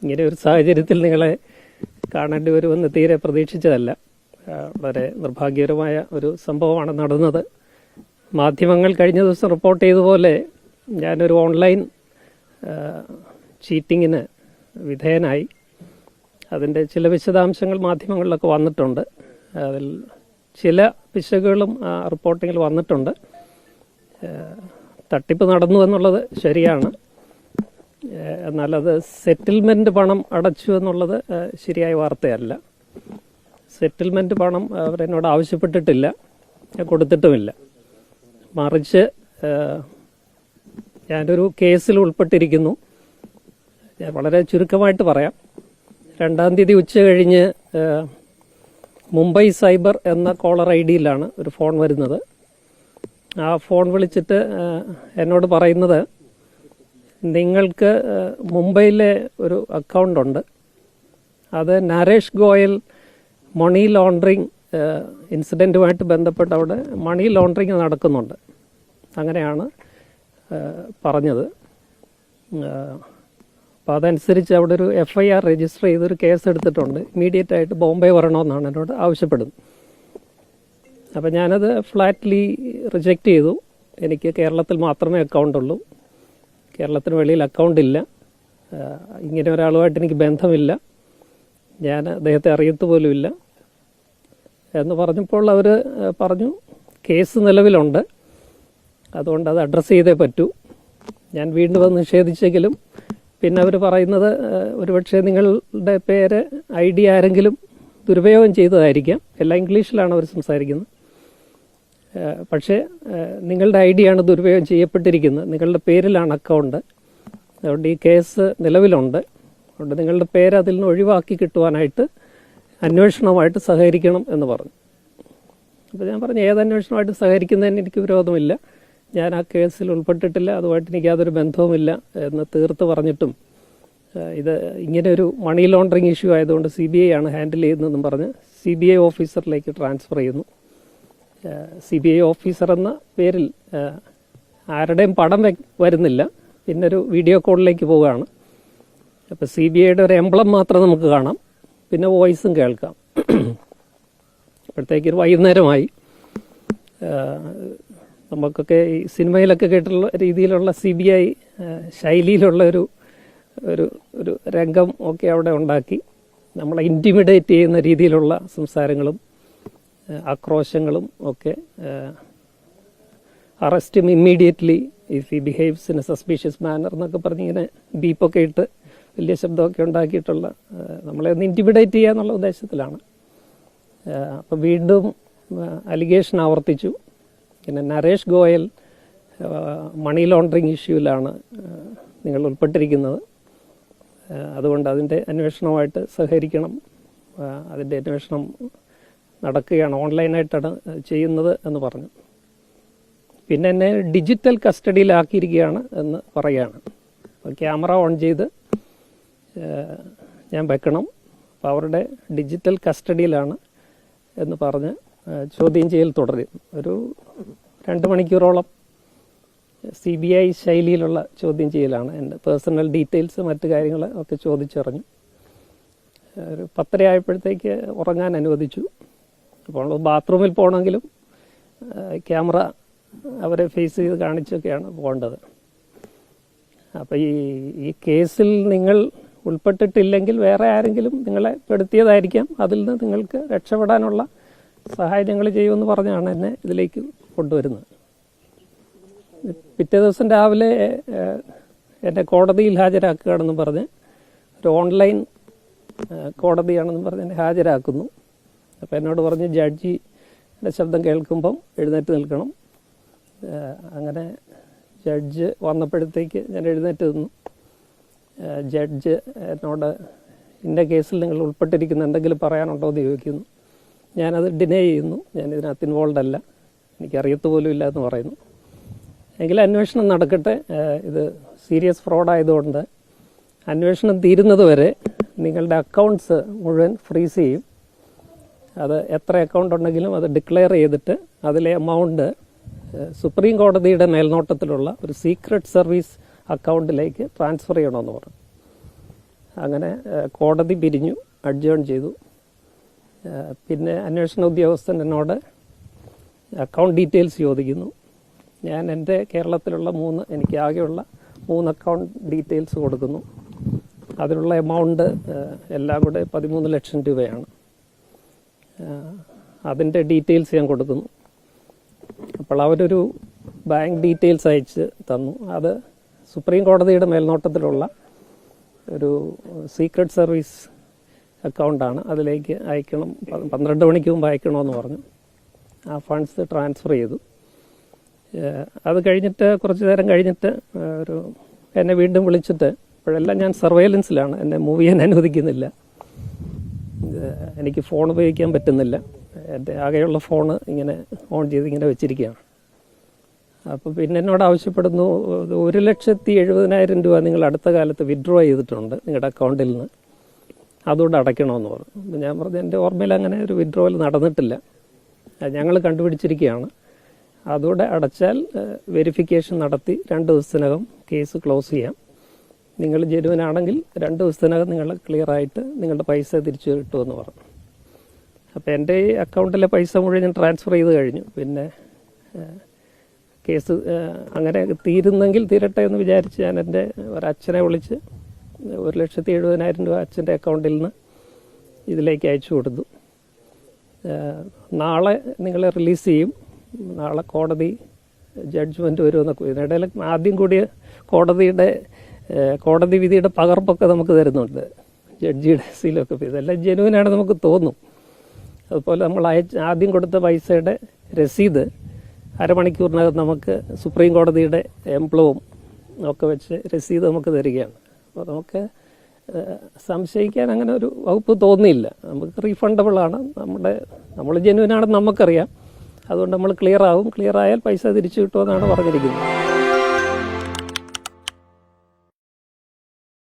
ഇങ്ങനെ ഒരു സാഹചര്യത്തിൽ നിങ്ങളെ കാണേണ്ടി വരുമെന്ന് തീരെ പ്രതീക്ഷിച്ചതല്ല. വളരെ നിർഭാഗ്യകരമായ ഒരു സംഭവമാണ് നടന്നത്. മാധ്യമങ്ങൾ കഴിഞ്ഞ ദിവസം റിപ്പോർട്ട് ചെയ്തതുപോലെ ഞാനൊരു ഓൺലൈൻ ചീറ്റിങ്ങിന് വിധേയനായി. അതിൻ്റെ ചില വിശദാംശങ്ങൾ മാധ്യമങ്ങളിലൊക്കെ വന്നിട്ടുണ്ട്. അതിൽ ചില പിശകുകളും റിപ്പോർട്ടിങ്ങിൽ വന്നിട്ടുണ്ട്. തട്ടിപ്പ് നടന്നു എന്നുള്ളത് ശരിയാണ്. എന്നാൽ അത് സെറ്റിൽമെൻറ്റ് പണം അടച്ചു എന്നുള്ളത് ശരിയായ വാർത്തയല്ല. സെറ്റിൽമെൻറ്റ് പണം അവരെന്നോട് ആവശ്യപ്പെട്ടിട്ടില്ല, കൊടുത്തിട്ടുമില്ല. മറിച്ച് ഞാനൊരു കേസിൽ ഉൾപ്പെട്ടിരിക്കുന്നു. ഞാൻ വളരെ ചുരുക്കമായിട്ട് പറയാം. 2-ാം തീയതി ഉച്ച കഴിഞ്ഞ് മുംബൈ സൈബർ എന്ന കോളർ ID-യിലാണ് ഒരു ഫോൺ വരുന്നത്. ആ ഫോൺ വിളിച്ചിട്ട് എന്നോട് പറയുന്നത്, നിങ്ങൾക്ക് മുംബൈയിലെ ഒരു അക്കൗണ്ടുണ്ട്, അത് നരേഷ് ഗോയൽ മണി ലോണ്ടറിങ് ഇൻസിഡൻറ്റുമായിട്ട് ബന്ധപ്പെട്ട് അവിടെ മണി ലോണ്ടറിങ് നടക്കുന്നുണ്ട്. അങ്ങനെയാണ് പറഞ്ഞത്. അപ്പോൾ അതനുസരിച്ച് അവിടെ ഒരു FIR രജിസ്റ്റർ ചെയ്തൊരു കേസ് എടുത്തിട്ടുണ്ട്. ഇമ്മീഡിയറ്റ് ആയിട്ട് ബോംബെ വരണമെന്നാണ് എന്നോട് ആവശ്യപ്പെടുന്നത്. അപ്പോൾ ഞാനത് ഫ്ലാറ്റ്ലി റിജക്റ്റ് ചെയ്തു. എനിക്ക് കേരളത്തിൽ മാത്രമേ അക്കൗണ്ടുള്ളൂ, കേരളത്തിന് വെളിയിൽ അക്കൗണ്ടില്ല, ഇങ്ങനെ ഒരാളുമായിട്ട് എനിക്ക് ബന്ധമില്ല, ഞാൻ അദ്ദേഹത്തെ അറിയത്തുപോലുമില്ല എന്ന് പറഞ്ഞപ്പോൾ അവർ പറഞ്ഞു, കേസ് നിലവിലുണ്ട്, അതുകൊണ്ട് അത് അഡ്രസ്സ് ചെയ്തേ പറ്റൂ. ഞാൻ വീണ്ടും അത് നിഷേധിച്ചെങ്കിലും പിന്നെ അവർ പറയുന്നത്, ഒരുപക്ഷെ നിങ്ങളുടെ പേര് ID ആരെങ്കിലും ദുരുപയോഗം ചെയ്തതായിരിക്കാം. എല്ലാം ഇംഗ്ലീഷിലാണ് അവർ സംസാരിക്കുന്നത്. പക്ഷേ നിങ്ങളുടെ ID ആണ് ദുരുപയോഗം ചെയ്യപ്പെട്ടിരിക്കുന്നത്, നിങ്ങളുടെ പേരിലാണ് അക്കൗണ്ട്, അതുകൊണ്ട് ഈ കേസ് നിലവിലുണ്ട്, അതുകൊണ്ട് നിങ്ങളുടെ പേര് അതിൽ നിന്ന് ഒഴിവാക്കി കിട്ടുവാനായിട്ട് അന്വേഷണവുമായിട്ട് സഹകരിക്കണം എന്ന് പറഞ്ഞു. അപ്പോൾ ഞാൻ പറഞ്ഞു, ഏത് അന്വേഷണമായിട്ട് സഹകരിക്കുന്നതിന് എനിക്ക് വിരോധമില്ല, ഞാൻ ആ കേസിൽ ഉൾപ്പെട്ടിട്ടില്ല, അതുമായിട്ട് എനിക്ക് യാതൊരു ബന്ധവുമില്ല എന്ന് തീർത്ത് പറഞ്ഞിട്ടും ഇത് ഇങ്ങനെ ഒരു മണി ലോണ്ടറിങ് ഇഷ്യൂ ആയതുകൊണ്ട് CBI ആണ് ഹാൻഡിൽ ചെയ്യുന്നതെന്നും പറഞ്ഞ് CBI ഓഫീസറിലേക്ക് ട്രാൻസ്ഫർ ചെയ്യുന്നു. CBI ഓഫീസർ എന്ന പേരിൽ ആരുടെയും പടം വരുന്നില്ല, പിന്നൊരു വീഡിയോ കോളിലേക്ക് പോവുകയാണ്. അപ്പോൾ CBIയുടെ ഒരു എംബ്ലം മാത്രം നമുക്ക് കാണാം, പിന്നെ വോയിസും കേൾക്കാം. അപ്പോഴത്തേക്കൊരു വൈകുന്നേരമായി. നമുക്കൊക്കെ ഈ സിനിമയിലൊക്കെ കേട്ടുള്ള രീതിയിലുള്ള CBI ശൈലിയിലുള്ള ഒരു രംഗം ഒക്കെ അവിടെ ഉണ്ടാക്കി. നമ്മളെ ഇൻറ്റിമിഡേറ്റ് ചെയ്യുന്ന രീതിയിലുള്ള സംസാരങ്ങളും ആക്രോശങ്ങളും ഒക്കെ. Arrest him immediately if he behaves in a suspicious manner എന്നൊക്കെ പറഞ്ഞ് ഇങ്ങനെ ബീപ്പൊക്കെ ഇട്ട് വലിയ ശബ്ദമൊക്കെ ഉണ്ടാക്കിയിട്ടുള്ള, നമ്മളെ ഒന്ന് ഇൻറ്റിമിഡേറ്റ് ചെയ്യുക എന്നുള്ള ഉദ്ദേശത്തിലാണ്. അപ്പം വീണ്ടും അലിഗേഷൻ ആവർത്തിച്ചു. പിന്നെ നരേഷ് ഗോയൽ മണി ലോണ്ടറിങ് ഇഷ്യൂവിലാണ് നിങ്ങൾ ഉൾപ്പെട്ടിരിക്കുന്നത്, അതുകൊണ്ട് അതിൻ്റെ അന്വേഷണവുമായിട്ട് സഹകരിക്കണം, അതിൻ്റെ അന്വേഷണം നടക്കുകയാണ്, ഓൺലൈനായിട്ടാണ് ചെയ്യുന്നത് എന്ന് പറഞ്ഞു. പിന്നെ എന്നെ ഡിജിറ്റൽ കസ്റ്റഡിയിലാക്കിയിരിക്കുകയാണ് എന്ന് പറയുകയാണ്. ക്യാമറ ഓൺ ചെയ്ത് ഞാൻ വെക്കണം, അപ്പോൾ അവരുടെ ഡിജിറ്റൽ കസ്റ്റഡിയിലാണ് എന്ന് പറഞ്ഞ് ചോദ്യം ചെയ്യൽ തുടരും. ഒരു 2 മണിക്കൂറോളം CBI ശൈലിയിലുള്ള ചോദ്യം ചെയ്യലാണ്. എൻ്റെ പേഴ്സണൽ ഡീറ്റെയിൽസ് മറ്റു കാര്യങ്ങൾ ഒക്കെ ചോദിച്ചറിഞ്ഞു. ഒരു 10:30 ആയപ്പോഴത്തേക്ക് ഉറങ്ങാൻ അനുവദിച്ചു. അപ്പോൾ ബാത്റൂമിൽ പോകണമെങ്കിലും ക്യാമറ അവരെ ഫേസ് ചെയ്ത് കാണിച്ചൊക്കെയാണ് പോകേണ്ടത്. അപ്പോൾ ഈ കേസിൽ നിങ്ങൾ ഉൾപ്പെട്ടിട്ടില്ലെങ്കിൽ വേറെ ആരെങ്കിലും നിങ്ങളെ പെടുത്തിയതായിരിക്കാം, അതിൽ നിന്ന് നിങ്ങൾക്ക് രക്ഷപ്പെടാനുള്ള സഹായം ഞങ്ങൾ ചെയ്യുമെന്ന് പറഞ്ഞാണ് എന്നെ ഇതിലേക്ക് കൊണ്ടുവരുന്നത്. പിറ്റേ ദിവസം രാവിലെ എന്നെ കോടതിയിൽ ഹാജരാക്കുകയാണെന്ന് പറഞ്ഞ്, ഒരു ഓൺലൈൻ കോടതിയാണെന്ന് പറഞ്ഞ് എന്നെ ഹാജരാക്കുന്നു. അപ്പോൾ എന്നോട് പറഞ്ഞ് ജഡ്ജിയുടെ ശബ്ദം കേൾക്കുമ്പം എഴുന്നേറ്റ് നിൽക്കണം. അങ്ങനെ ജഡ്ജ് വന്നപ്പോഴത്തേക്ക് ഞാൻ എഴുന്നേറ്റ് നിന്നു. ജഡ്ജ് എന്നോട്, ഇന്ന കേസിൽ നിങ്ങൾ ഉൾപ്പെട്ടിരിക്കുന്ന എന്തെങ്കിലും പറയാനുണ്ടോ എന്ന് ചോദിക്കുന്നു. ഞാനത് ഡിനൈ ചെയ്യുന്നു, ഞാൻ ഇതിനകത്ത് ഇൻവോൾവ് അല്ല, എനിക്കറിയത്ത് പോലും ഇല്ല എന്ന് പറയുന്നു. എങ്കിലും അന്വേഷണം നടക്കട്ടെ, ഇത് സീരിയസ് ഫ്രോഡായതുകൊണ്ട് അന്വേഷണം തീരുന്നത് വരെ നിങ്ങളുടെ അക്കൗണ്ട്സ് മുഴുവൻ ഫ്രീസ് ചെയ്യും. അത് എത്ര അക്കൗണ്ട് ഉണ്ടെങ്കിലും അത് ഡിക്ലെയർ ചെയ്തിട്ട് അതിലെ എമൗണ്ട് സുപ്രീം കോടതിയുടെ മേൽനോട്ടത്തിലുള്ള ഒരു സീക്രട്ട് സർവീസ് അക്കൗണ്ടിലേക്ക് ട്രാൻസ്ഫർ ചെയ്യണമെന്ന് പറഞ്ഞു. അങ്ങനെ കോടതി പിരിഞ്ഞു, അഡ്ജേൺ ചെയ്തു. പിന്നെ അന്വേഷണ ഉദ്യോഗസ്ഥൻ എന്നോട് അക്കൗണ്ട് ഡീറ്റെയിൽസ് ചോദിക്കുന്നു. ഞാൻ എൻ്റെ കേരളത്തിലുള്ള എനിക്ക് ആകെയുള്ള 3 അക്കൗണ്ട് ഡീറ്റെയിൽസ് കൊടുക്കുന്നു. അതിനുള്ള എമൗണ്ട് എല്ലാം കൂടെ 13 ലക്ഷം രൂപയാണ്. അതിൻ്റെ ഡീറ്റെയിൽസ് ഞാൻ കൊടുക്കുന്നു. അപ്പോൾ അവരൊരു ബാങ്ക് ഡീറ്റെയിൽസ് അയച്ച് തന്നു. അത് സുപ്രീം കോടതിയുടെ മേൽനോട്ടത്തിലുള്ള ഒരു സീക്രട്ട് സർവീസ് അക്കൗണ്ടാണ്, അതിലേക്ക് അയക്കണം, 12 മണിക്ക് മുമ്പ് അയക്കണമെന്ന് പറഞ്ഞു. ആ ഫണ്ട്സ് ട്രാൻസ്ഫർ ചെയ്തു. അത് കഴിഞ്ഞിട്ട് കുറച്ച് നേരം കഴിഞ്ഞിട്ട് എന്നെ വീണ്ടും വിളിച്ചിട്ട്, ഇപ്പോഴെല്ലാം ഞാൻ സർവൈലൻസിലാണ്, എന്നെ മൂവ് ചെയ്യാൻ അനുവദിക്കുന്നില്ല, എനിക്ക് ഫോൺ ഉപയോഗിക്കാൻ പറ്റുന്നില്ല, എൻ്റെ ആകെയുള്ള ഫോണ് ഇങ്ങനെ ഓൺ ചെയ്ത് ഇങ്ങനെ വെച്ചിരിക്കുകയാണ്. അപ്പോൾ പിന്നെ എന്നോട് ആവശ്യപ്പെടുന്നു, 1,70,70,000 രൂപ നിങ്ങൾ അടുത്ത കാലത്ത് വിഡ്രോ ചെയ്തിട്ടുണ്ട് നിങ്ങളുടെ അക്കൗണ്ടിൽ നിന്ന്, അതുകൊണ്ട് അടയ്ക്കണമെന്ന് പറഞ്ഞു. അപ്പോൾ ഞാൻ പറഞ്ഞു എൻ്റെ ഓർമ്മയിൽ അങ്ങനെ ഒരു വിഡ്രോവൽ നടന്നിട്ടില്ല, ഞങ്ങൾ കണ്ടുപിടിച്ചിരിക്കുകയാണ്, അതുകൂടെ അടച്ചാൽ വെരിഫിക്കേഷൻ നടത്തി 2 ദിവസത്തിനകം കേസ് ക്ലോസ് ചെയ്യാം, നിങ്ങൾ ജെനുവിനാണെങ്കിൽ 2 ദിവസത്തിനകം നിങ്ങൾ ക്ലിയറായിട്ട് നിങ്ങളുടെ പൈസ തിരിച്ചു കിട്ടുമെന്ന് പറഞ്ഞു. അപ്പോൾ എൻ്റെ ഈ അക്കൗണ്ടിലെ പൈസ മുഴുവൻ ഞാൻ ട്രാൻസ്ഫർ ചെയ്ത് കഴിഞ്ഞു. പിന്നെ കേസ് അങ്ങനെ തീരുന്നെങ്കിൽ തീരട്ടെ എന്ന് വിചാരിച്ച് ഞാൻ എൻ്റെ ഒരച്ഛനെ വിളിച്ച് 1,70,70,000 രൂപ അച്ഛൻ്റെ അക്കൗണ്ടിൽ നിന്ന് ഇതിലേക്ക് അയച്ചു കൊടുത്തു. നാളെ നിങ്ങളെ റിലീസ് ചെയ്യും, നാളെ കോടതി ജഡ്ജ്മെൻറ്റ് വരുമെന്നൊക്കെ. ഇതിനിടയിൽ ആദ്യം കൂടിയ കോടതി വിധിയുടെ പകർപ്പൊക്കെ നമുക്ക് തരുന്നുണ്ട്, ജഡ്ജിയുടെ സീലൊക്കെ. ഇതെല്ലാം ജെനുവിനാണ് നമുക്ക് തോന്നും. അതുപോലെ നമ്മൾ ആദ്യം കൊടുത്ത പൈസയുടെ രസീത് അരമണിക്കൂറിനകം നമുക്ക് സുപ്രീം കോടതിയുടെ എംപ്ലോവും ഒക്കെ വെച്ച് രസീത് നമുക്ക് തരികയാണ്. അപ്പോൾ നമുക്ക് സംശയിക്കാൻ അങ്ങനെ ഒരു വകുപ്പ് തോന്നിയില്ല. നമുക്ക് റീഫണ്ടബിളാണ്, നമ്മൾ ജെനുവിനാണെന്ന് നമുക്കറിയാം, അതുകൊണ്ട് നമ്മൾ ക്ലിയർ ആവും, ക്ലിയർ ആയാൽ പൈസ തിരിച്ചു കിട്ടുമെന്നാണ് പറഞ്ഞിരിക്കുന്നത്.